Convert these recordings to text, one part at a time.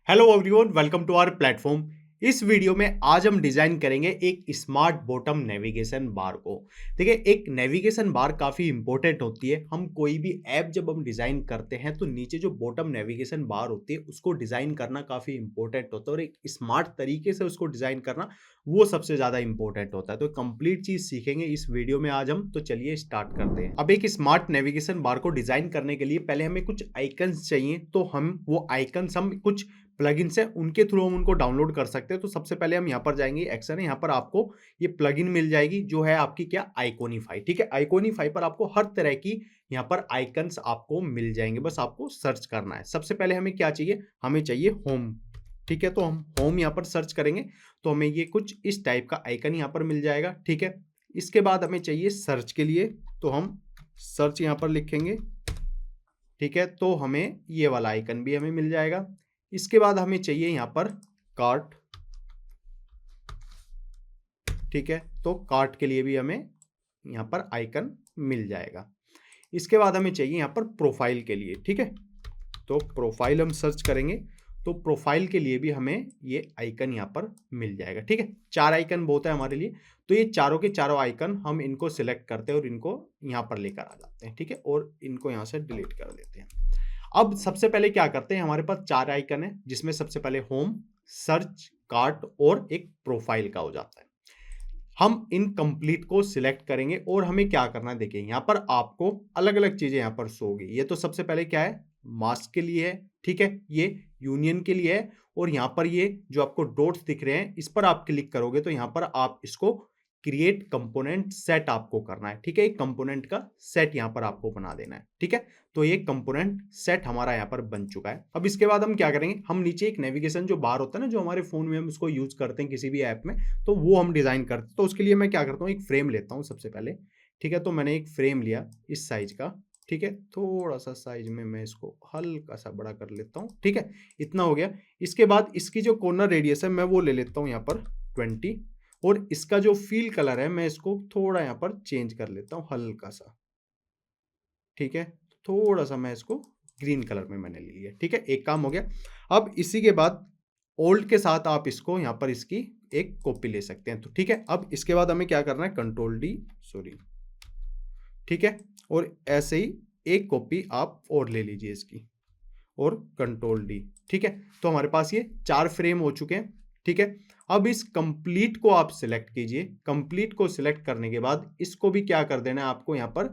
Hello everyone, welcome to our platform. इस video में आज हम डिजाइन करेंगे एक स्मार्ट बॉटम नेविगेशन बार को। देखिए, एक नेविगेशन बार काफ़ी इंपॉर्टेंट होती है। हम कोई भी ऐप जब हम डिज़ाइन करते हैं तो नीचे जो बॉटम नेविगेशन बार होती है उसको डिज़ाइन करना काफ़ी इंपॉर्टेंट होता है, और एक स्मार्ट तरीके से उसको डिज़ाइन करना वो सबसे ज़्यादा इंपॉर्टेंट होता है। तो कंप्लीट चीज़ सीखेंगे इस वीडियो में आज हम। तो चलिए स्टार्ट करते हैं। अब एक स्मार्ट नेविगेशन बार को डिज़ाइन करने के लिए पहले हमें कुछ आइकन्स चाहिए। तो हम वो आइकन्स हम कुछ प्लगइन्स है उनके थ्रू हम उनको डाउनलोड कर सकते हैं। तो सबसे पहले हम यहाँ पर जाएंगे, एक्शन है, यहाँ पर आपको ये प्लगइन मिल जाएगी जो है आपकी क्या, आइकोनिफाई। ठीक है, आइकोनिफाई पर आपको हर तरह की यहाँ पर आइकन्स आपको मिल जाएंगे, बस आपको सर्च करना है। सबसे पहले हमें क्या चाहिए, हमें चाहिए होम। ठीक है, तो हम होम यहाँ पर सर्च करेंगे तो हमें ये कुछ इस टाइप का आइकन यहाँ पर मिल जाएगा। ठीक है, इसके बाद हमें चाहिए सर्च के लिए, तो हम सर्च यहाँ पर लिखेंगे। ठीक है, तो हमें ये वाला आइकन भी हमें मिल जाएगा। इसके बाद हमें चाहिए यहाँ पर कार्ट। ठीक है, तो कार्ट के लिए भी हमें यहाँ पर आइकन मिल जाएगा। इसके बाद हमें चाहिए यहाँ पर प्रोफाइल के लिए। ठीक है, तो प्रोफाइल हम सर्च करेंगे तो प्रोफाइल के लिए भी हमें ये आइकन यहाँ पर मिल जाएगा। ठीक है, 4 आइकन बहुत है हमारे लिए। तो ये चारों के चारों आइकन हम इनको सिलेक्ट करते हैं और इनको यहाँ पर लेकर आ जाते हैं। ठीक है, और इनको यहाँ से डिलीट कर देते हैं। अब सबसे पहले क्या करते हैं, हमारे पास 4 आइकन है जिसमें सबसे पहले होम, सर्च, कार्ट और एक प्रोफाइल का हो जाता है। हम इन कंप्लीट को सिलेक्ट करेंगे और हमें क्या करना है, देखिए यहाँ पर आपको अलग अलग चीजें यहाँ पर शो होगी। ये तो सबसे पहले क्या है, मास्क के लिए है। ठीक है, ये यूनियन के लिए है, और यहाँ पर ये जो आपको डॉट्स दिख रहे हैं इस पर आप क्लिक करोगे तो यहाँ पर आप इसको क्रिएट कंपोनेंट सेट आपको करना है। ठीक है, एक कंपोनेंट का सेट यहाँ पर आपको बना देना है। ठीक है, तो ये कंपोनेंट सेट हमारा यहाँ पर बन चुका है। अब इसके बाद हम क्या करेंगे, हम नीचे एक नेविगेशन जो बार होता है ना, जो हमारे फोन में हम उसको यूज करते हैं किसी भी ऐप में, तो वो हम डिजाइन करते हैं। तो उसके लिए मैं क्या करता हूँ, एक फ्रेम लेता हूँ सबसे पहले। ठीक है, तो मैंने एक फ्रेम लिया इस साइज का। ठीक है, थोड़ा सा साइज में मैं इसको हल्का सा बड़ा कर लेता हूँ। ठीक है, इतना हो गया। इसके बाद इसकी जो कॉर्नर रेडियस है मैं वो ले लेता हूँ यहाँ पर 20, और इसका जो फील कलर है मैं इसको थोड़ा यहाँ पर चेंज कर लेता हूँ हल्का सा। ठीक है, थोड़ा सा मैं इसको ग्रीन कलर में मैंने ले लिया। ठीक है, एक काम हो गया। अब इसी के बाद ओल्ड के साथ आप इसको यहाँ पर इसकी एक कॉपी ले सकते हैं। तो ठीक है, अब इसके बाद हमें क्या करना है, कंट्रोल डी, सॉरी। ठीक है, और ऐसे ही एक कॉपी आप और ले लीजिए इसकी, और कंट्रोल डी। ठीक है, तो हमारे पास ये 4 फ्रेम हो चुके हैं। ठीक है, अब इस कंप्लीट को आप सिलेक्ट कीजिए। कंप्लीट को सिलेक्ट करने के बाद इसको भी क्या कर देना है, आपको यहाँ पर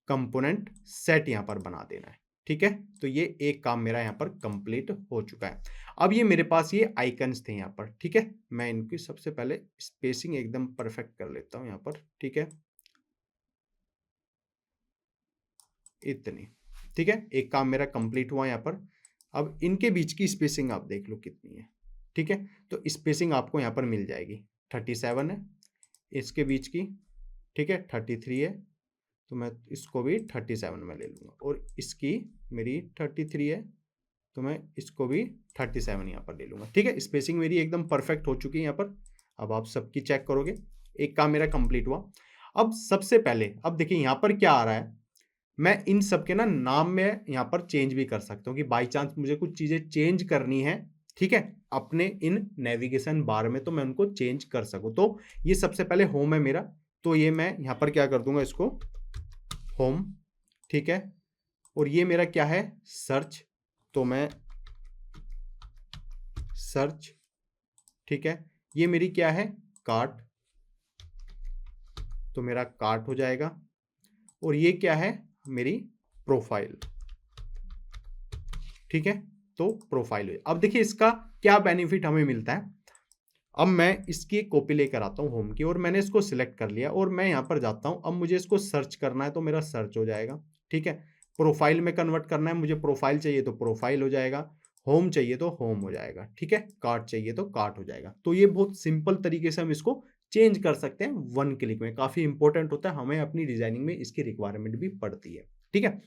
कंपोनेंट सेट यहाँ पर बना देना है। ठीक है, तो ये एक काम मेरा यहाँ पर कंप्लीट हो चुका है। अब ये मेरे पास ये आइकन्स थे यहाँ पर। ठीक है, मैं इनकी सबसे पहले स्पेसिंग एकदम परफेक्ट कर लेता हूँ यहाँ पर। ठीक है, इतनी। ठीक है, एक काम मेरा कंप्लीट हुआ यहाँ पर। अब इनके बीच की स्पेसिंग आप देख लो कितनी है। ठीक है, तो स्पेसिंग आपको यहाँ पर मिल जाएगी, 37 है इसके बीच की। ठीक है, 33 है, तो मैं इसको भी 37 में ले लूँगा, और इसकी मेरी 33 है तो मैं इसको भी 37 यहाँ पर ले लूँगा। ठीक है, स्पेसिंग मेरी एकदम परफेक्ट हो चुकी है यहाँ पर। अब आप सबकी चेक करोगे, एक काम मेरा कंप्लीट हुआ। अब सबसे पहले अब देखिए यहाँ पर क्या आ रहा है, मैं इन सब के ना नाम में यहाँ पर चेंज भी कर सकता हूँ कि बाई चांस मुझे कुछ चीज़ें चेंज करनी है। ठीक है, अपने इन नेविगेशन बार में, तो मैं उनको चेंज कर सकूँ। तो ये सबसे पहले होम है मेरा, तो ये मैं यहाँ पर क्या कर दूंगा, इसको होम। ठीक है, और ये मेरा क्या है, सर्च, तो मैं सर्च। ठीक है, ये मेरी क्या है, कार्ट, तो मेरा कार्ट हो जाएगा। और ये क्या है, मेरी प्रोफाइल। ठीक है, तो प्रोफाइल हुई। अब देखिए इसका क्या बेनिफिट हमें मिलता है। अब मैं इसकी एक कॉपी लेकर आता हूँ होम की, और मैंने इसको सिलेक्ट कर लिया और मैं यहाँ पर जाता हूँ। अब मुझे इसको सर्च करना है तो मेरा सर्च हो जाएगा। ठीक है, प्रोफाइल में कन्वर्ट करना है, मुझे प्रोफाइल चाहिए तो प्रोफाइल हो जाएगा, होम चाहिए तो होम हो जाएगा। ठीक है, कार्ट चाहिए तो कार्ट हो जाएगा। तो ये बहुत सिंपल तरीके से हम इसको चेंज कर सकते हैं 1 क्लिक में। काफ़ी इंपॉर्टेंट होता है, हमें अपनी डिजाइनिंग में इसकी रिक्वायरमेंट भी पड़ती है। ठीक है,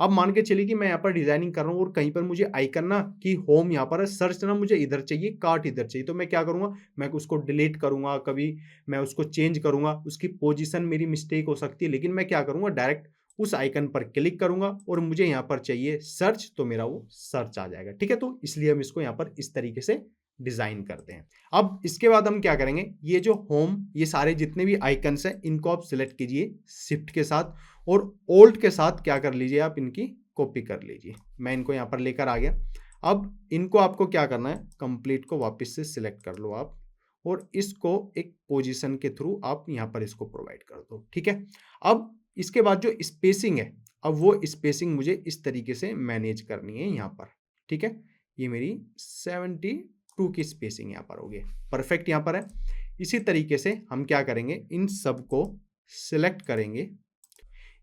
अब मान के चलिए कि मैं यहाँ पर डिजाइनिंग कर रहा हूँ और कहीं पर मुझे आइकन ना कि होम यहाँ पर है, सर्च ना मुझे इधर चाहिए, कार्ट इधर चाहिए, तो मैं क्या करूँगा, मैं उसको डिलीट करूँगा, कभी मैं उसको चेंज करूँगा, उसकी पोजीशन मेरी मिस्टेक हो सकती है, लेकिन मैं क्या करूँगा, डायरेक्ट उस आइकन पर क्लिक करूंगा और मुझे यहाँ पर चाहिए सर्च, तो मेरा वो सर्च आ जाएगा। ठीक है, तो इसलिए हम इसको यहाँ पर इस तरीके से डिजाइन करते हैं। अब इसके बाद हम क्या करेंगे, ये जो होम, ये सारे जितने भी आइकन्स हैं इनको आप सिलेक्ट कीजिए शिफ्ट के साथ और ओल्ट के साथ क्या कर लीजिए, आप इनकी कॉपी कर लीजिए। मैं इनको यहाँ पर लेकर आ गया। अब इनको आपको क्या करना है, कंप्लीट को वापस से सिलेक्ट कर लो आप और इसको एक पोजीशन के थ्रू आप यहाँ पर इसको प्रोवाइड कर दो। ठीक है, अब इसके बाद जो स्पेसिंग है, अब वो स्पेसिंग मुझे इस तरीके से मैनेज करनी है यहाँ पर। ठीक है, ये मेरी 72 की स्पेसिंग यहाँ पर होगी, परफेक्ट यहाँ पर है। इसी तरीके से हम क्या करेंगे, इन सबको सिलेक्ट करेंगे।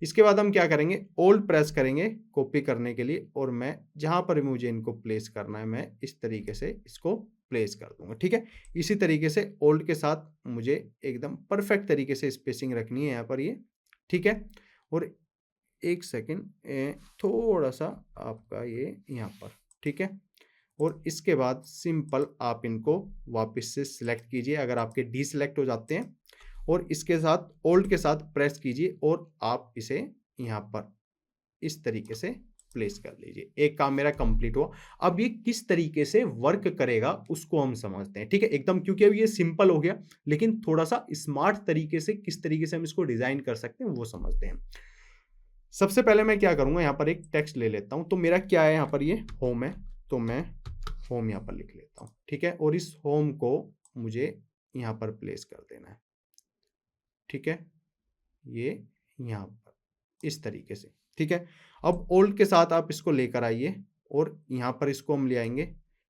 इसके बाद हम क्या करेंगे, ओल्ड प्रेस करेंगे कॉपी करने के लिए और मैं जहां पर भी मुझे इनको प्लेस करना है मैं इस तरीके से इसको प्लेस कर दूंगा। ठीक है, इसी तरीके से ओल्ड के साथ मुझे एकदम परफेक्ट तरीके से स्पेसिंग रखनी है यहाँ पर ये। ठीक है, और एक सेकेंड थोड़ा सा आपका ये यहाँ पर। ठीक है, और इसके बाद सिंपल आप इनको वापस से सिलेक्ट कीजिए अगर आपके डी सिलेक्ट हो जाते हैं और इसके साथ ओल्ड के साथ प्रेस कीजिए और आप इसे यहाँ पर इस तरीके से प्लेस कर लीजिए। एक काम मेरा कंप्लीट हुआ। अब ये किस तरीके से वर्क करेगा उसको हम समझते हैं। ठीक है, एकदम, क्योंकि अब ये सिंपल हो गया लेकिन थोड़ा सा स्मार्ट तरीके से किस तरीके से हम इसको डिजाइन कर सकते हैं वो समझते हैं। सबसे पहले मैं क्या करूंगा, यहाँ पर एक टेक्स्ट ले लेता हूं। तो मेरा क्या है, यहाँ पर ये होम है तो मैं होम यहाँ पर लिख लेता हूँ। ठीक है, और इस होम को मुझे यहाँ पर प्लेस कर देना है। ठीक है, ये यहाँ पर इस तरीके से। ठीक है, अब ओल्ड के साथ आप इसको लेकर आइए और यहाँ पर इसको हम ले आएंगे।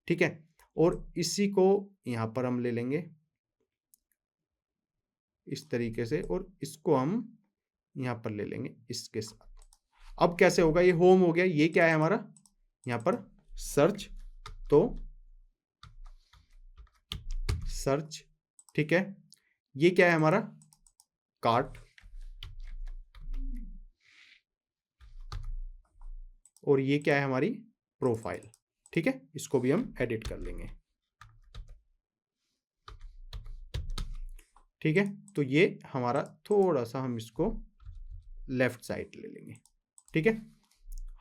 ठीक है, और इसी को यहाँ पर हम ले लेंगे इस तरीके से और इसको हम यहाँ पर ले लेंगे इसके साथ। अब कैसे होगा, ये होम हो गया, ये क्या है हमारा यहाँ पर सर्च, तो सर्च। ठीक है, ये क्या है हमारा कार्ट और ये क्या है हमारी प्रोफाइल। ठीक है, इसको भी हम एडिट कर लेंगे। ठीक है, तो ये हमारा थोड़ा सा हम इसको लेफ्ट साइड ले लेंगे। ठीक है,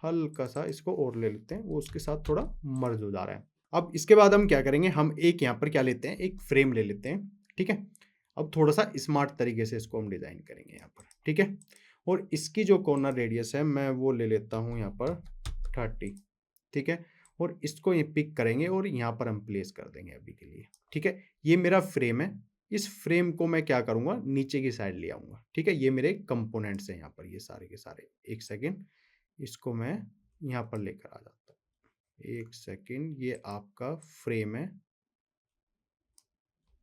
हल्का सा इसको और ले लेते हैं, वो उसके साथ थोड़ा मर्ज हो जा रहा है। अब इसके बाद हम क्या करेंगे, हम एक यहाँ पर क्या लेते हैं, एक फ्रेम ले लेते हैं। ठीक है, अब थोड़ा सा स्मार्ट तरीके से इसको हम डिजाइन करेंगे यहाँ पर। ठीक है, और इसकी जो कॉर्नर रेडियस है मैं वो ले लेता हूँ यहाँ पर 30। ठीक है, और इसको ये पिक करेंगे और यहाँ पर हम प्लेस कर देंगे अभी के लिए। ठीक है, ये मेरा फ्रेम है, इस फ्रेम को मैं क्या करूँगा, नीचे की साइड ले आऊँगा। ठीक है, ये मेरे कंपोनेंट्स हैं यहाँ पर, ये सारे के सारे। एक सेकेंड, इसको मैं यहाँ पर लेकर आ जाता हूँ। एक सेकेंड, ये आपका फ्रेम है।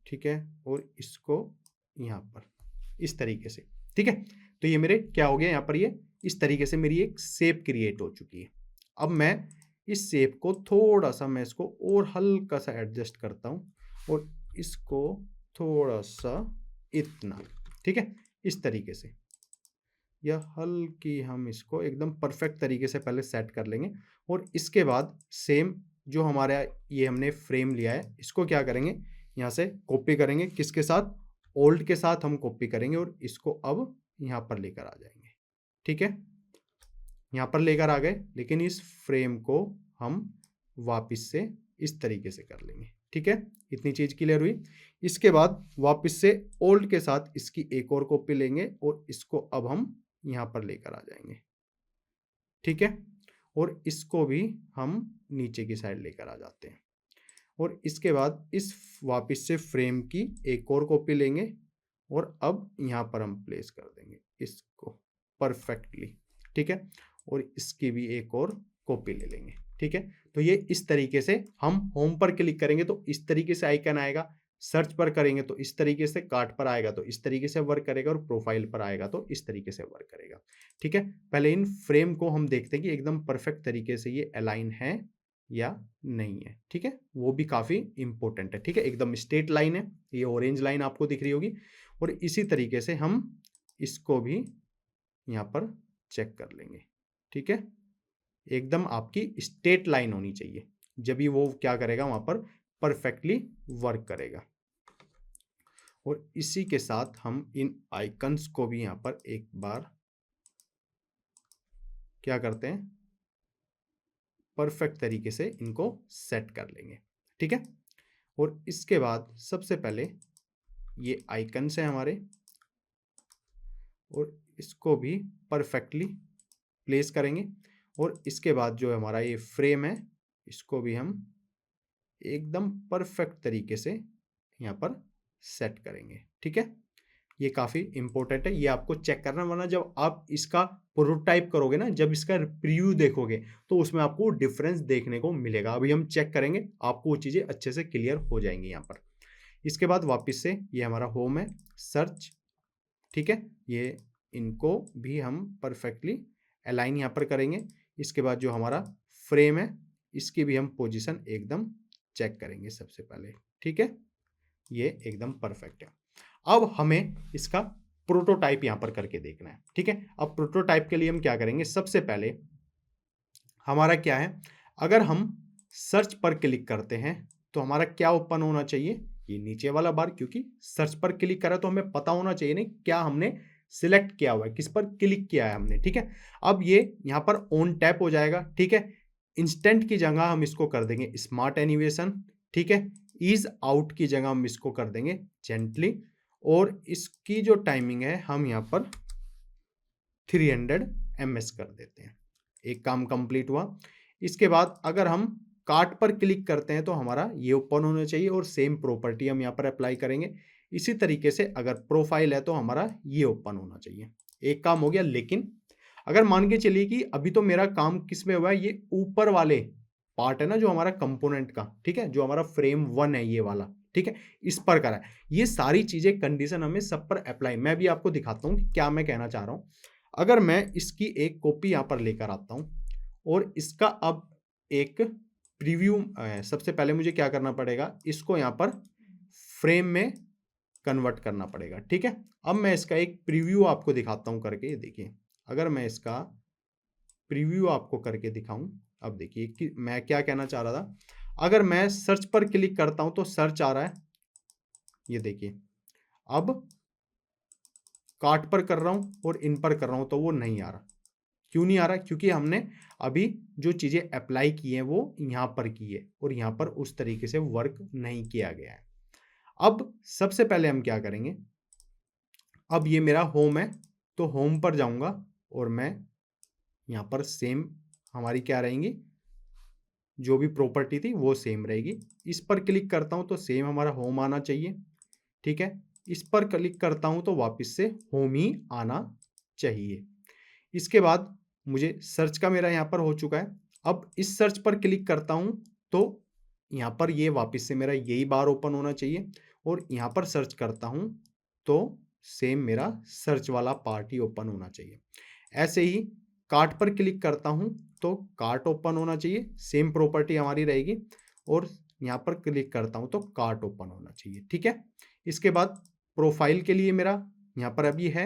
ठीक है, और इसको यहाँ पर इस तरीके से। ठीक है, तो ये मेरे क्या हो गया, यहाँ पर ये इस तरीके से मेरी एक शेप क्रिएट हो चुकी है। अब मैं इस शेप को थोड़ा सा मैं इसको और हल्का सा एडजस्ट करता हूँ और इसको थोड़ा सा इतना। ठीक है, इस तरीके से या हल्की हम इसको एकदम परफेक्ट तरीके से पहले सेट कर लेंगे और इसके बाद सेम जो हमारा ये हमने फ्रेम लिया है इसको क्या करेंगे, यहाँ से कॉपी करेंगे। किसके साथ, ओल्ड के साथ हम कॉपी करेंगे और इसको अब यहाँ पर लेकर आ जाएंगे। ठीक है, यहाँ पर लेकर आ गए, लेकिन इस फ्रेम को हम वापस से इस तरीके से कर लेंगे। ठीक है, इतनी चीज क्लियर हुई। इसके बाद वापस से ओल्ड के साथ इसकी एक और कॉपी लेंगे और इसको अब हम यहाँ पर लेकर आ जाएंगे। ठीक है, और इसको भी हम नीचे की साइड लेकर आ जाते हैं और इसके बाद इस वापस से फ्रेम की एक और कॉपी लेंगे और अब यहाँ पर हम प्लेस कर देंगे इसको परफेक्टली। ठीक है, और इसकी भी एक और कॉपी ले लेंगे। ठीक है, तो ये इस तरीके से हम होम पर क्लिक करेंगे तो इस तरीके से आइकन आएगा, सर्च पर करेंगे तो इस तरीके से, कार्ट पर आएगा तो इस तरीके से वर्क करेगा और प्रोफाइल पर आएगा तो इस तरीके से वर्क करेगा। ठीक है, पहले इन फ्रेम को हम देखते हैं कि एकदम परफेक्ट तरीके से ये अलाइन है या नहीं है। ठीक है, वो भी काफी इंपॉर्टेंट है। ठीक है, एकदम स्ट्रेट लाइन है, ये ऑरेंज लाइन आपको दिख रही होगी और इसी तरीके से हम इसको भी यहाँ पर चेक कर लेंगे। ठीक है, एकदम आपकी स्ट्रेट लाइन होनी चाहिए, जब भी वो क्या करेगा वहां पर परफेक्टली वर्क करेगा। और इसी के साथ हम इन आइकन्स को भी यहाँ पर एक बार क्या करते हैं, परफेक्ट तरीके से इनको सेट कर लेंगे, ठीक है। और इसके बाद सबसे पहले ये आइकन्स हैं हमारे, और इसको भी परफेक्टली प्लेस करेंगे। और इसके बाद जो हमारा ये फ्रेम है, इसको भी हम एकदम परफेक्ट तरीके से यहाँ पर सेट करेंगे, ठीक है। ये काफ़ी इंपॉर्टेंट है, ये आपको चेक करना, वरना जब आप इसका प्रोटोटाइप करोगे ना, जब इसका प्रीव्यू देखोगे तो उसमें आपको डिफरेंस देखने को मिलेगा। अभी हम चेक करेंगे, आपको वो चीज़ें अच्छे से क्लियर हो जाएंगी यहाँ पर। इसके बाद वापस से ये हमारा होम है, सर्च, ठीक है। ये इनको भी हम परफेक्टली अलाइन यहाँ पर करेंगे। इसके बाद जो हमारा फ्रेम है, इसकी भी हम पोजीशन एकदम चेक करेंगे सबसे पहले, ठीक है। ये एकदम परफेक्ट है। अब हमें इसका प्रोटोटाइप यहाँ पर करके देखना है, ठीक है। अब प्रोटोटाइप के लिए हम क्या करेंगे, सबसे पहले हमारा क्या है, अगर हम सर्च पर क्लिक करते हैं तो हमारा क्या ओपन होना चाहिए, ये नीचे वाला बार, क्योंकि सर्च पर क्लिक करा तो हमें पता होना चाहिए नहीं क्या हमने सिलेक्ट किया हुआ है, किस पर क्लिक किया है हमने, ठीक है। अब ये यहाँ पर ऑन टैप हो जाएगा, ठीक है। इंस्टेंट की जगह हम इसको कर देंगे स्मार्ट एनिमेशन, ठीक है। ईज आउट की जगह हम इसको कर देंगे जेंटली, और इसकी जो टाइमिंग है हम यहाँ पर 300 ms कर देते हैं। एक काम कंप्लीट हुआ। इसके बाद अगर हम कार्ट पर क्लिक करते हैं तो हमारा ये ओपन होना चाहिए, और सेम प्रॉपर्टी हम यहाँ पर अप्लाई करेंगे। इसी तरीके से अगर प्रोफाइल है तो हमारा ये ओपन होना चाहिए। एक काम हो गया। लेकिन अगर मान के चलिए कि अभी तो मेरा काम किस में हुआ है, ये ऊपर वाले पार्ट है ना जो हमारा कंपोनेंट का, ठीक है, जो हमारा फ्रेम 1 है ये वाला, ठीक है, इस पर करा है। ये सारी चीजें कंडीशन हमें सब पर अप्लाई, मैं भी आपको दिखाता हूँ कि क्या मैं कहना चाह रहा हूँ। अगर मैं इसकी एक कॉपी यहाँ पर लेकर आता हूँ और इसका अब एक प्रीव्यू, सबसे पहले मुझे क्या करना पड़ेगा, इसको यहाँ पर फ्रेम में कन्वर्ट करना पड़ेगा, ठीक है। अब मैं इसका एक प्रीव्यू आपको दिखाता हूँ करके। ये देखिए, अगर मैं इसका प्रीव्यू आपको करके दिखाऊं, अब देखिए कि मैं क्या कहना चाह रहा था। अगर मैं सर्च पर क्लिक करता हूं तो सर्च आ रहा है, ये देखिए। अब कार्ट पर कर रहा हूं और इन पर कर रहा हूं तो वो नहीं आ रहा। क्यों नहीं आ रहा, क्योंकि हमने अभी जो चीजें अप्लाई की हैं वो यहां पर की है, और यहां पर उस तरीके से वर्क नहीं किया गया है। अब सबसे पहले हम क्या करेंगे, अब ये मेरा होम है तो होम पर जाऊंगा, और मैं यहाँ पर सेम हमारी क्या रहेंगी, जो भी प्रॉपर्टी थी वो सेम रहेगी। इस पर क्लिक करता हूँ तो सेम हमारा होम आना चाहिए, ठीक है। इस पर क्लिक करता हूँ तो वापस से होम ही आना चाहिए। इसके बाद मुझे सर्च का मेरा यहाँ पर हो चुका है। अब इस सर्च पर क्लिक करता हूँ तो यहाँ पर ये वापस से मेरा यही बार ओपन होना चाहिए, और यहाँ पर सर्च करता हूँ तो सेम मेरा सर्च वाला पार्ट ही ओपन होना चाहिए। ऐसे ही कार्ट पर क्लिक करता हूँ तो कार्ट ओपन होना चाहिए, सेम प्रॉपर्टी हमारी रहेगी, और यहाँ पर क्लिक करता हूँ तो कार्ट ओपन होना चाहिए, ठीक है। इसके बाद प्रोफाइल के लिए मेरा यहाँ पर अभी है,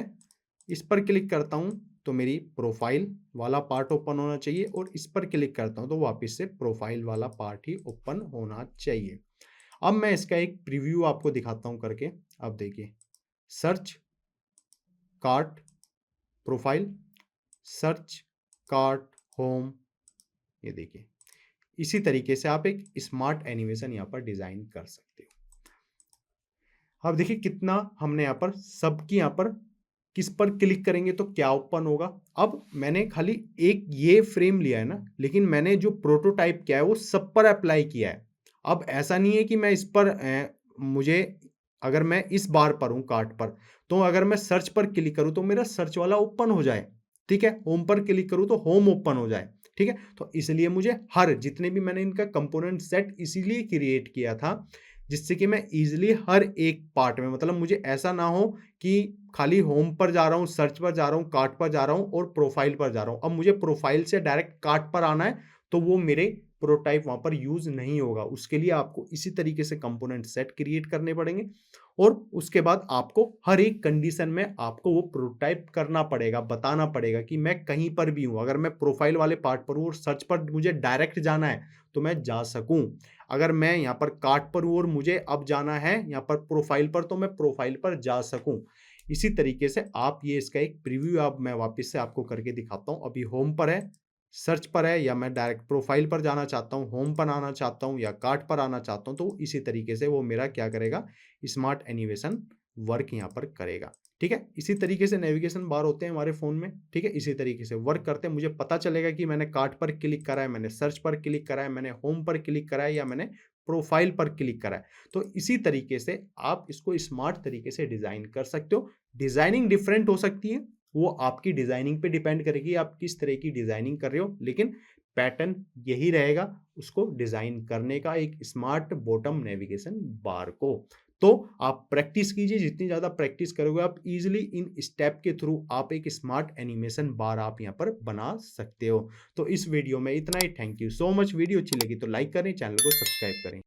इस पर क्लिक करता हूँ तो मेरी प्रोफाइल वाला पार्ट ओपन होना चाहिए, और इस पर क्लिक करता हूँ तो वापस से प्रोफाइल वाला पार्ट ही ओपन होना चाहिए। अब मैं इसका एक प्रीव्यू आपको दिखाता हूँ करके। अब देखिए, search, cart, profile, search, cart, home, ये देखिए। इसी तरीके से आप एक स्मार्ट एनिमेशन यहाँ पर डिजाइन कर सकते हो। अब देखिए कितना हमने यहाँ पर सबकी, यहाँ पर किस पर क्लिक करेंगे तो क्या ओपन होगा। अब मैंने खाली एक ये फ्रेम लिया है ना, लेकिन मैंने जो प्रोटोटाइप किया है वो सब पर अप्लाई किया है। अब ऐसा नहीं है कि मैं इस पर मुझे, अगर मैं इस बार पर हूँ कार्ट पर, तो अगर मैं सर्च पर क्लिक करूँ तो मेरा सर्च वाला ओपन हो जाए, ठीक है। होम पर क्लिक करूँ तो होम ओपन हो जाए, ठीक है। तो इसलिए मुझे हर जितने भी मैंने इनका कंपोनेंट सेट इसीलिए क्रिएट किया था, जिससे कि मैं इजीली हर एक पार्ट में, मतलब मुझे ऐसा ना हो कि खाली होम पर जा रहा हूँ, सर्च पर जा रहा हूँ, कार्ट पर जा रहा हूँ और प्रोफाइल पर जा रहा हूँ। अब मुझे प्रोफाइल से डायरेक्ट कार्ट पर आना है तो वो मेरे प्रोटाइप वहां पर यूज नहीं होगा। उसके लिए आपको इसी तरीके से कंपोनेंट सेट क्रिएट करने पड़ेंगे, और उसके बाद आपको हर एक कंडीशन में आपको वो प्रोटाइप करना पड़ेगा, बताना पड़ेगा कि मैं कहीं पर भी हूं, अगर मैं प्रोफाइल वाले पार्ट पर हूं और सर्च पर मुझे डायरेक्ट जाना है तो मैं जा सकूं। अगर मैं यहाँ पर कार्ट पर हूं और मुझे अब जाना है यहाँ पर प्रोफाइल पर, तो मैं प्रोफाइल पर जा सकूं। इसी तरीके से आप ये इसका एक प्रीव्यू आप मैं वापस से आपको करके दिखाता हूँ। अभी होम पर है, सर्च पर है, या मैं डायरेक्ट प्रोफाइल पर जाना चाहता हूँ, होम पर आना चाहता हूँ या कार्ट पर आना चाहता हूँ, तो इसी तरीके से वो मेरा क्या करेगा, स्मार्ट एनिमेशन वर्क यहाँ पर करेगा। ठीक है, इसी तरीके से नेविगेशन बार होते हैं हमारे फ़ोन में। ठीक है, इसी तरीके से वर्क करते हैं। मुझे पता चलेगा कि मैंने कार्ट पर क्लिक करा है, मैंने सर्च पर क्लिक करा है, मैंने होम पर क्लिक करा है या मैंने प्रोफाइल पर क्लिक करा है। तो इसी तरीके से आप इसको स्मार्ट तरीके से डिज़ाइन कर सकते हो। डिज़ाइनिंग डिफरेंट हो सकती है, वो आपकी डिज़ाइनिंग पे डिपेंड करेगी, आप किस तरह की डिज़ाइनिंग कर रहे हो, लेकिन पैटर्न यही रहेगा उसको डिज़ाइन करने का, एक स्मार्ट बॉटम नेविगेशन बार को। तो आप प्रैक्टिस कीजिए, जितनी ज़्यादा प्रैक्टिस करोगे आप इजीली इन स्टेप के थ्रू आप एक स्मार्ट एनिमेशन बार आप यहाँ पर बना सकते हो। तो इस वीडियो में इतना ही। Thank you so much. Video अच्छी लगी तो लाइक करें, चैनल को सब्सक्राइब करें।